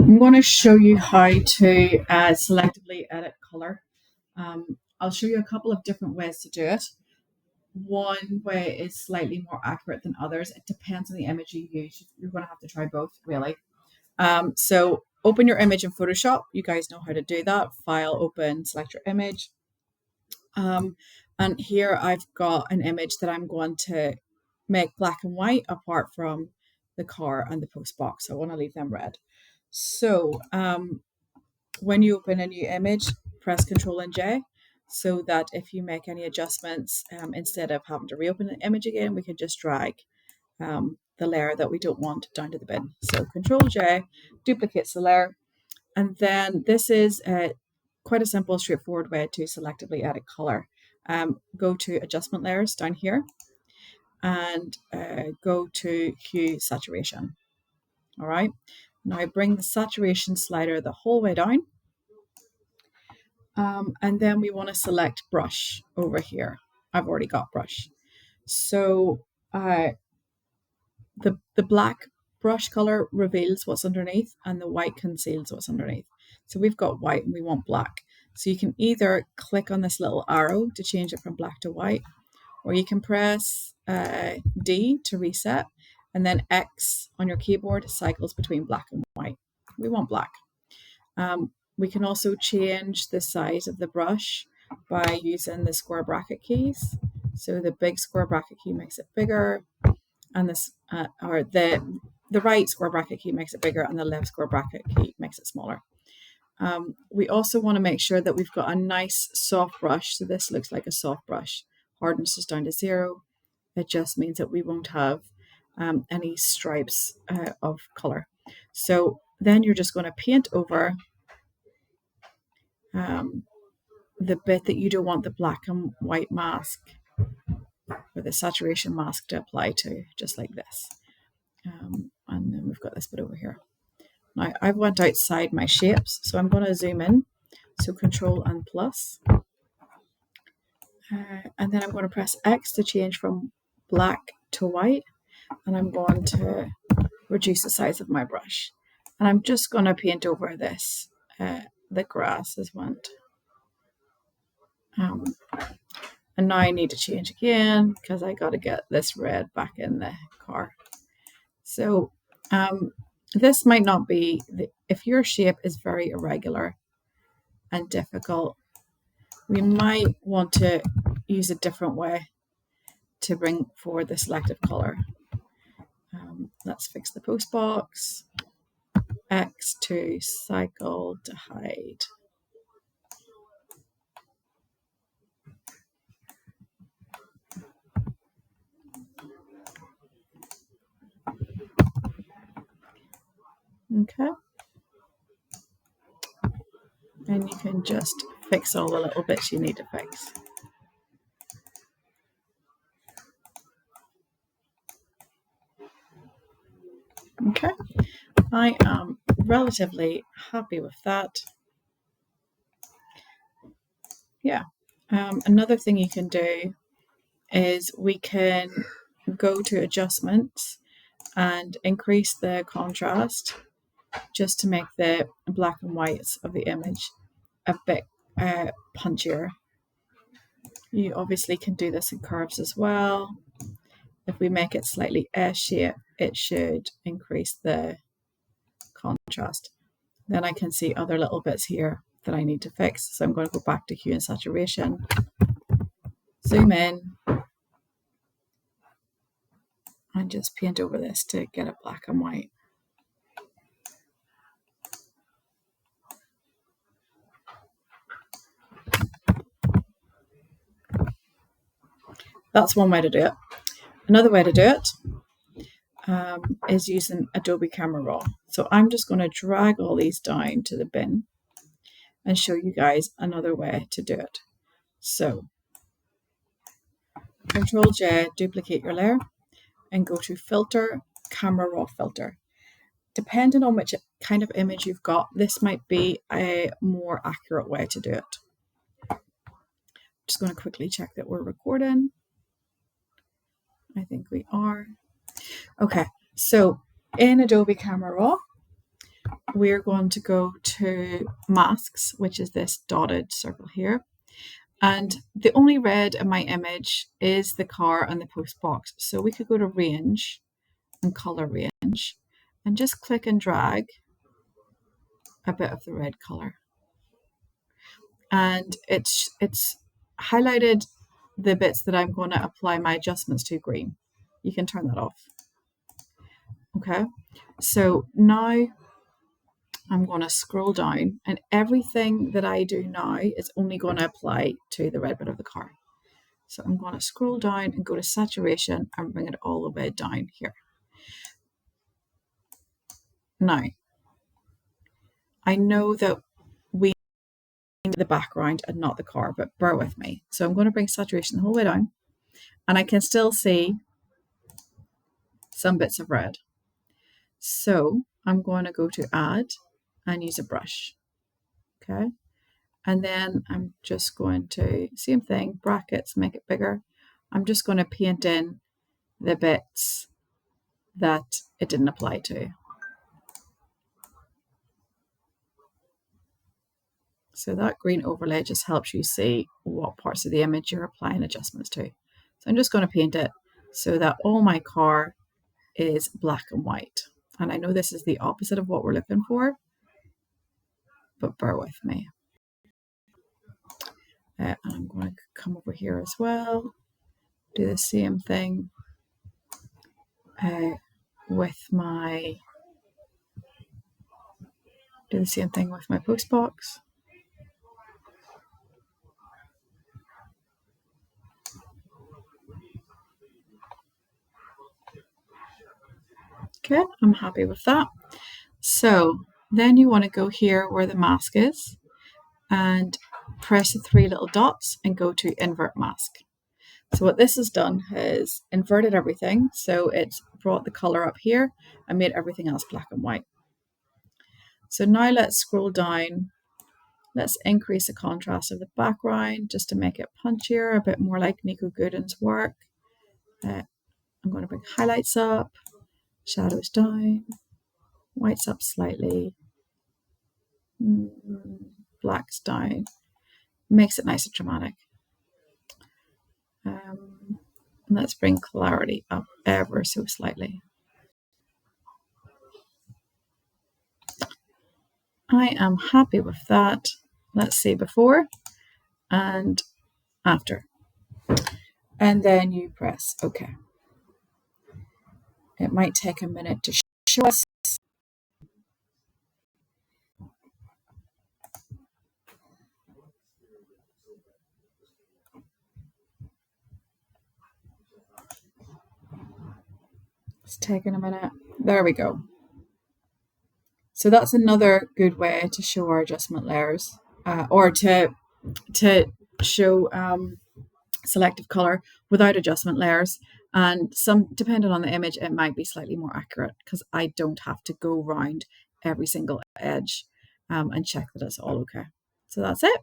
I'm going to show you how to selectively edit color. I'll show you a couple of different ways to do it. One way is slightly more accurate than others. It depends on the image you use. You're going to have to try both, really. So open your image in Photoshop. You guys know how to do that. File, open, select your image. And here I've got an image that I'm going to make black and white apart from the car and the post box. So I want to leave them red. So when you open a new image, press Ctrl and J so that if you make any adjustments, instead of having to reopen the image again, we can just drag the layer that we don't want down to the bin. So Ctrl J duplicates the layer. And then this is quite a simple, straightforward way to selectively edit color. Go to adjustment layers down here and go to hue saturation. All right. Now bring the saturation slider the whole way down. And then we want to select brush over here. I've already got brush. So the black brush color reveals what's underneath and the white conceals what's underneath. So we've got white and we want black. So you can either click on this little arrow to change it from black to white, or you can press D to reset, and then X on your keyboard cycles between black and white. We want black. We can also change the size of the brush by using the square bracket keys. So the big square bracket key makes it bigger, and this or the right square bracket key makes it bigger, and the left square bracket key makes it smaller. We also want to make sure that we've got a nice soft brush. So this looks like a soft brush. Hardness is down to 0. It just means that we won't have any stripes of color. So then you're just going to paint over the bit that you don't want the black and white mask or the saturation mask to apply to, just like this. And then we've got this bit over here. Now I've went outside my shapes, so I'm going to zoom in. So Control and plus. And then I'm going to press X to change from black to white. And I'm going to reduce the size of my brush. And I'm just going to paint over this, the grass as went. And now I need to change again because I got to get this red back in the car. So this might not be, if your shape is very irregular and difficult, we might want to use a different way to bring forward the selective color. Let's fix the post box. X to cycle to hide. Okay. And you can just fix all the little bits you need to fix. Okay, I am relatively happy with that. Yeah, another thing you can do is we can go to adjustments and increase the contrast just to make the black and whites of the image a bit punchier. You obviously can do this in curves as well. If we make it slightly S-shaped, it should increase the contrast. Then I can see other little bits here that I need to fix. So I'm going to go back to hue and saturation, zoom in, and just paint over this to get it black and white. That's one way to do it. Another way to do it is using Adobe Camera Raw. So I'm just going to drag all these down to the bin and show you guys another way to do it. So Control J, duplicate your layer, and go to Filter, Camera Raw Filter. Depending on which kind of image you've got, this might be a more accurate way to do it. I'm just going to quickly check that we're recording. I think we are. Okay, so in Adobe Camera Raw, we're going to go to masks, which is this dotted circle here. And the only red in my image is the car and the post box. So we could go to range and color range and just click and drag a bit of the red color. And it's highlighted the bits that I'm going to apply my adjustments to green. You can turn that off. Okay, so now I'm going to scroll down, and everything that I do now is only going to apply to the red bit of the car. So I'm going to scroll down and go to saturation and bring it all the way down here. Now, I know that we need the background and not the car, but bear with me. So I'm going to bring saturation the whole way down, and I can still see some bits of red. So I'm going to go to add and use a brush. Okay. And then I'm just going to, same thing, brackets, make it bigger. I'm just going to paint in the bits that it didn't apply to. So that green overlay just helps you see what parts of the image you're applying adjustments to. So I'm just going to paint it so that all my car is black and white. And I know this is the opposite of what we're looking for, but bear with me. And I'm going to come over here as well, do the same thing with my post box. Okay, I'm happy with that. So then you want to go here where the mask is and press the three little dots and go to invert mask. So what this has done is inverted everything. So it's brought the color up here and made everything else black and white. So now let's scroll down. Let's increase the contrast of the background just to make it punchier, a bit more like Nico Goodden's work. I'm going to bring highlights up, shadows down, whites up slightly, blacks down. Makes it nice and dramatic. Let's bring clarity up ever so slightly. I am happy with that. Let's see before and after. And then you press OK. It might take a minute to show us. It's taking a minute. There we go. So that's another good way to show our adjustment layers, or to show selective color without adjustment layers. And some, depending on the image, it might be slightly more accurate because I don't have to go around every single edge and check that it's all okay. So that's it.